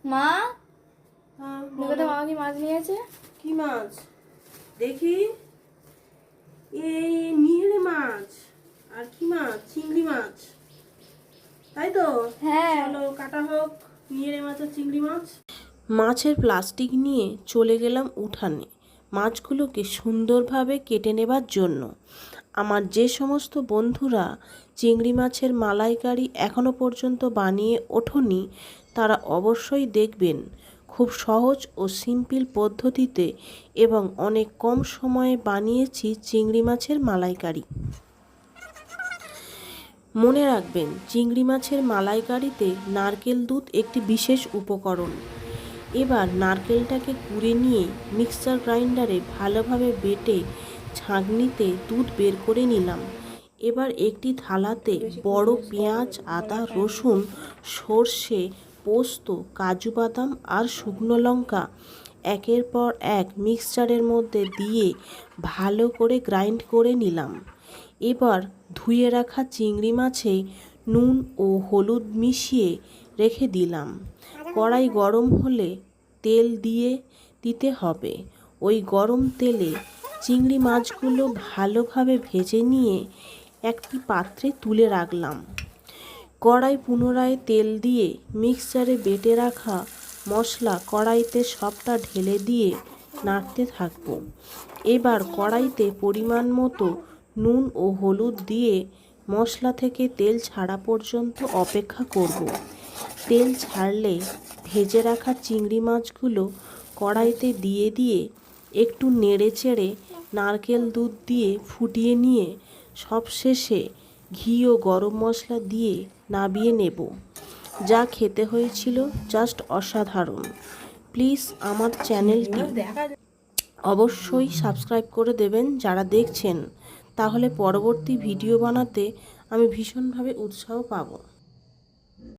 মা, হ্যাঁ দেখো তো মামা কি মাছ নিয়েছে। কি মাছ দেখি? এই নিহেরে মাছ। আর কি মাছ? চিংড়ি মাছ, তাই তো? হ্যাঁ। চলো কাটা হোক নিহেরে মাছ আর চিংড়ি মাছ। মাছের প্লাস্টিক নিয়ে চলে গেলাম উঠানে মাছগুলোকে সুন্দরভাবে কেটে নেবার জন্য। আমার যে সমস্ত বন্ধুরা চিংড়ি মাছের মালাইকারি এখনো পর্যন্ত বানিয়ে ওঠোনি, তারা অবশ্যই দেখবেন খুব সহজ ও সিম্পল পদ্ধতিতে এবং অনেক কম সময়ে বানিয়েছি চিংড়ি মাছের মালাইকারি। মনে রাখবেন, চিংড়ি মাছের মালাইকারিতে নারকেল দুধ একটি বিশেষ উপকরণ। এবার নারকেলটাকে কুড়ে নিয়ে মিক্সচার গ্রাইন্ডারে ভালোভাবে বেটে ছাঁকনিতে দুধ বের করে নিলাম। এবার একটি থালাতে বড় পেঁয়াজ, আদা, রসুন, সর্ষে, পোস্ত, কাজু বাদাম আর শুকনো লঙ্কা একের পর এক মিক্সচারের মধ্যে দিয়ে ভালো করে গ্রাইন্ড করে নিলাম। এবার ধুয়ে রাখা চিংড়ি মাছে নুন ও হলুদ মিশিয়ে রেখে দিলাম। কড়াই গরম হলে তেল দিতে হবে। ওই গরম তেলে চিংড়ি মাছগুলো ভালোভাবে ভেজে নিয়ে একটি পাত্রে তুলে রাখলাম। কড়াই পুনরায় তেল দিয়ে মিক্সচারে বেটে রাখা মশলা কড়াইতে সবটা ঢেলে দিয়ে নাড়তে থাকবো। এবার কড়াইতে পরিমাণ মতো নুন ও হলুদ দিয়ে মশলা থেকে তেল ছাড়া পর্যন্ত অপেক্ষা করব। তেল ছাড়লে ভেজে রাখা চিংড়ি মাছগুলো কড়াইতে দিয়ে একটু নেড়ে চেড়ে নারকেল দুধ দিয়ে ফুটিয়ে নিয়ে সবশেষে ঘি ও গরম মশলা দিয়ে নামিয়ে নেব। যা খেতে হয়েছিল জাস্ট অসাধারণ। প্লিজ আমার চ্যানেলটি অবশ্যই সাবস্ক্রাইব করে দেবেন যারা দেখছেন, তাহলে পরবর্তী ভিডিও বানাতে আমি ভীষণভাবে উৎসাহ পাবো।